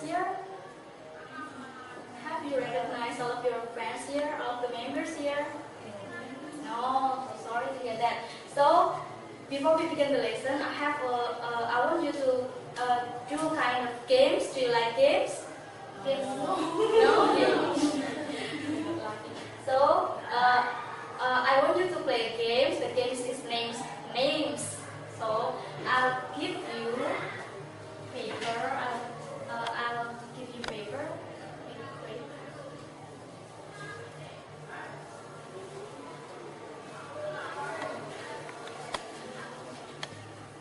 here? Have you recognized all of your friends here, all of the members here? No, so sorry to hear that. So, before we begin the lesson, I want you to do kind of games. Do you like games? Games? No. So, I want you to play games. The games is names. So, I'll give you paper. I'll give you paper.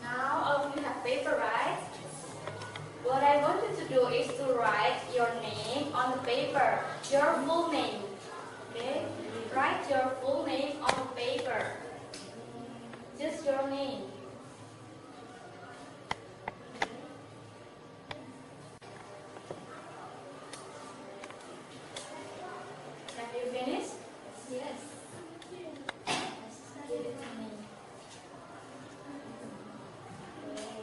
Now, all of you have paper, right? What I want you to do is to write your name on the paper. Your full name. Okay? Write your full name on the paper. Just your name. Have you finished? Yes. Give it to me. Okay.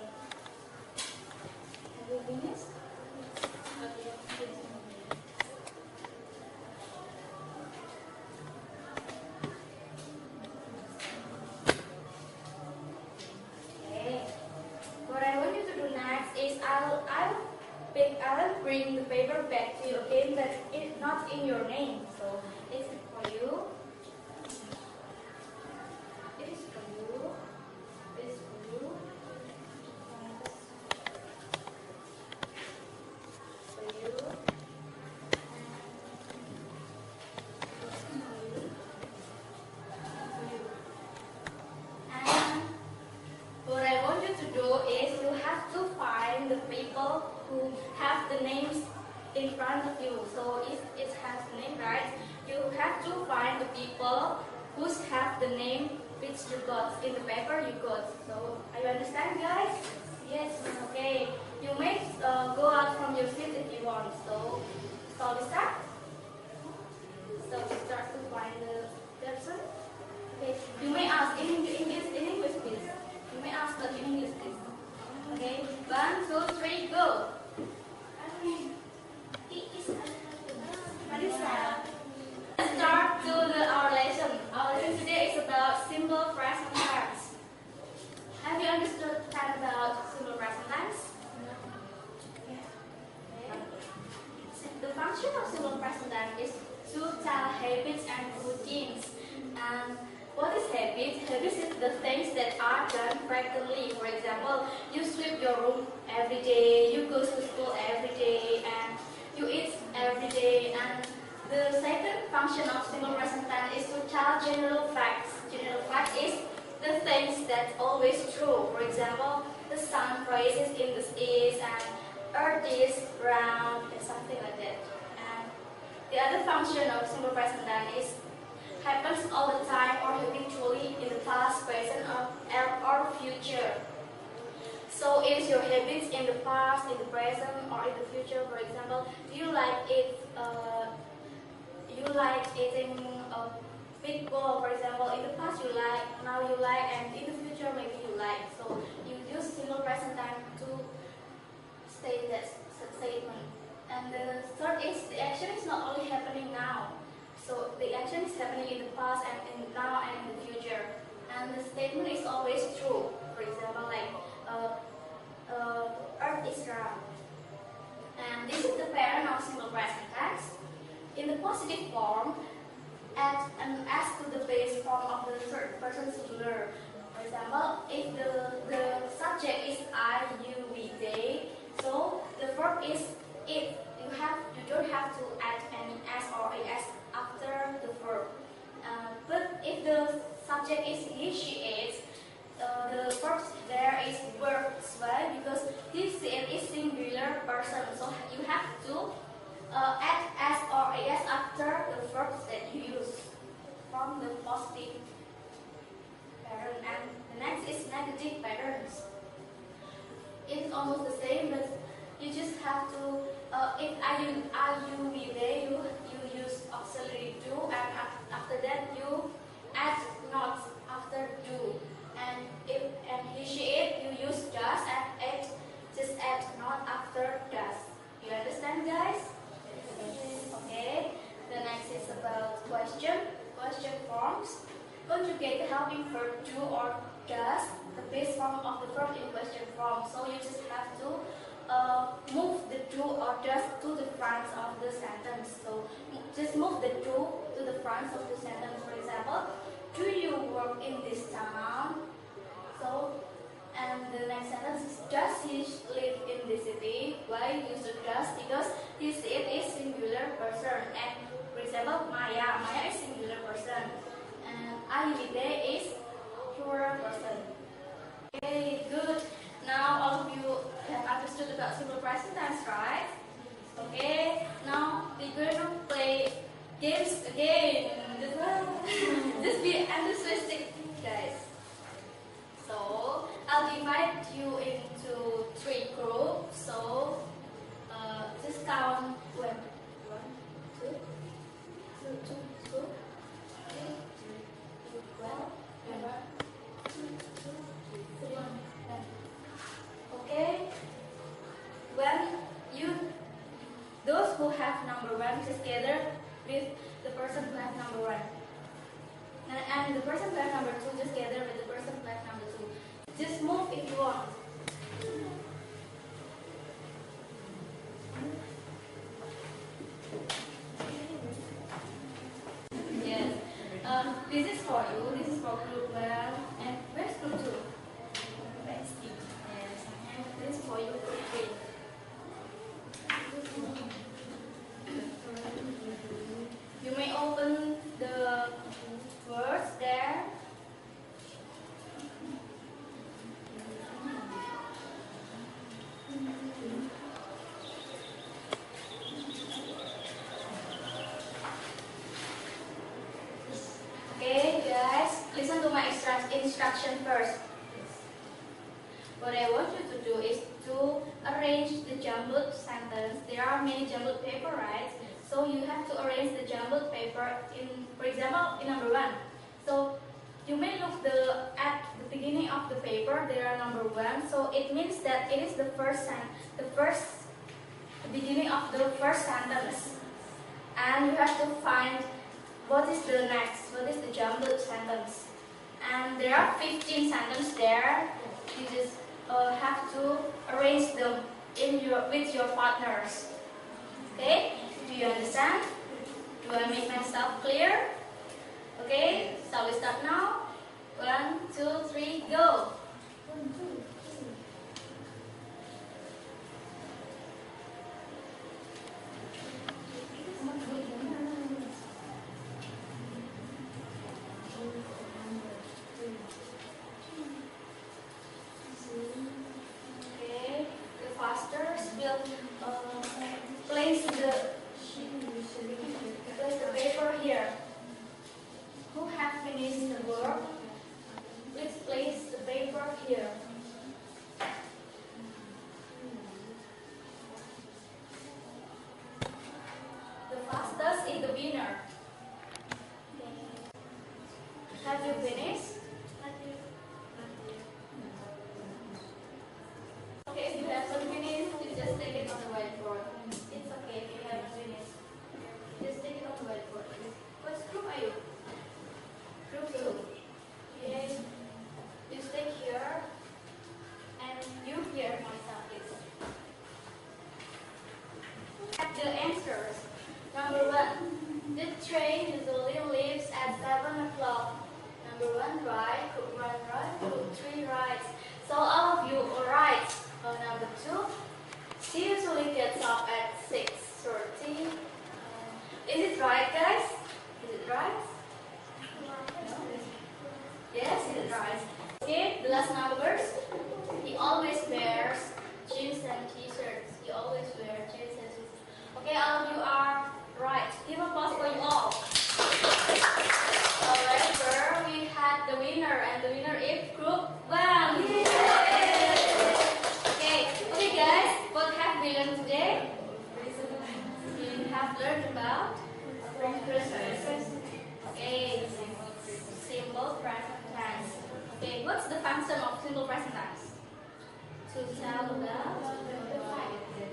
Have you finished? Okay, give it to me. Okay. What I want you to do next is I'll bring the paper back to you again, but it's not in your name. So it's for you. It is for you. It is for you. For you. And what I want you to do is you have to find the people who have the names in front of you. So if it has the name, right, you have to find the people who have the name which you got in the paper you got. So are you understand, guys? Yes. Okay. You may go out from your seat if you want. So we start. So we start to find the person. Okay. You may ask in English, please. You may ask in English, please. Okay. 1, 2, 3, go. Let's start to our lesson. Our lesson today is about simple present tense. Have you understood about simple present tense? No. Okay. The function of simple present tense is to tell habits and routines. And what is habit? Habits is the things that are done frequently. For example, you sweep your room every day, you go to school every day, and you eat every day. And the second function of simple present tense is to tell general facts. General fact is the things that always true. For example, the sun rises in the east and earth is round and something like that. And the other function of simple present tense is happens all the time or habitually in the past, present, or future. So it is your habits in the past, in the present, or in the future. For example, do you like eating a big bowl? For example, in the past you like, now you like, and in the future maybe you like. So you use simple present time to state that statement. And the third is the action is not only happening now. So the action is happening in the past and in now and in the future. And the statement is always true. For example, like Earth is round. And this is the pattern of simple present tense. In the positive form, add an S to the base form of the third person singular. For example, if the subject is I, you, we, they, so the verb is it. You don't have to add any S or AS after the verb. But if the subject is he, she, it, the verb there is words. Why? Because he, she, it is singular person. So you have to add S or AS after the verbs that you use from the positive pattern. And the next is negative patterns. It's almost the same, but you just have to, if are you, we, they, you use auxiliary do, and after that you add not after do. And if he, she, it, you use does, and it just add not after does. You understand? conjugate the helping verb do or does, the base form of the verb in question form. So you just have to move the do or does to the front of the sentence. So just move the do to the front of the sentence. For example, do you work in this town? So, and the next sentence is, does he live in this city? Why use the does? Because he said is singular person. And for example, Maya is singular person. And Ayude is plural person. Okay, good. Now all of you have understood about simple present tense, right? Okay, now we're going to play games again. Just be enthusiastic, guys. So I'll divide you into 3 groups. So just count when 1, 2, 2, 2, 2, 3, 12, 2, 2, 3, 1. Okay. When those who have number 1 just gather with the person who has number 1. And the person who has number 2 just gather with the person who has number 2. Just move if you want. Yes. This is for you. This is for group 1. And where's group 2? Yes. And this is for you, group 3. You may open the words there. Okay, guys, listen to my instruction first. What I want you to do is to arrange the jumbled sentence. There are many jumbled paper, right? So you have to arrange the jumbled paper in, for example, in number 1. So you may look at the beginning of the paper. There are number 1. So it means that it is the beginning of the first sentence, and you have to find what is the next, what is the jumbled sentence. And there are 15 sentences there. You just have to arrange them with your partners. Okay? Do you understand? Do I make myself clear? Okay, shall we start now? 1, 2, 3, go! Okay, the fasters will place the paper here. Who have finished the work? Please place the paper here. The fastest is the winner. Have you finished? Okay, if you haven't finished, you just take it on the whiteboard. It's okay if you haven't finished. Just take it on the whiteboard. What group are you? Group 2. Okay. You stay here. And you hear myself, please. At the answers. Number 1. The train usually leaves at 7 o'clock. Number 1 right, group 1 right, group 3 right. So all of you are right. Number 2. She usually gets up at 6:30. Is it right, guys? Is it right? Yes, it is right. Okay, the last numbers. He always wears jeans and t-shirts. He always wears jeans and t-shirts. Okay, all of you are right. Give applause for you all. However, we had the winner, and the winner is group 1. Okay, guys, what have we learned today? We have learned about okay, simple present tense. Okay, what's the function of simple present tense? To tell about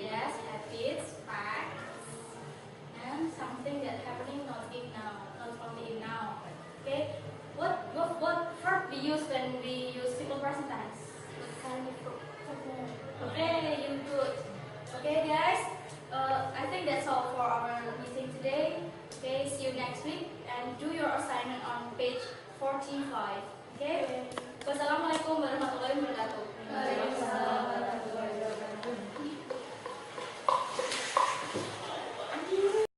yes, habits, facts, and something that happening not only in now. Okay, what next week and do your assignment on page 45. Okay? Wassalamualaikum warahmatullahi wabarakatuh.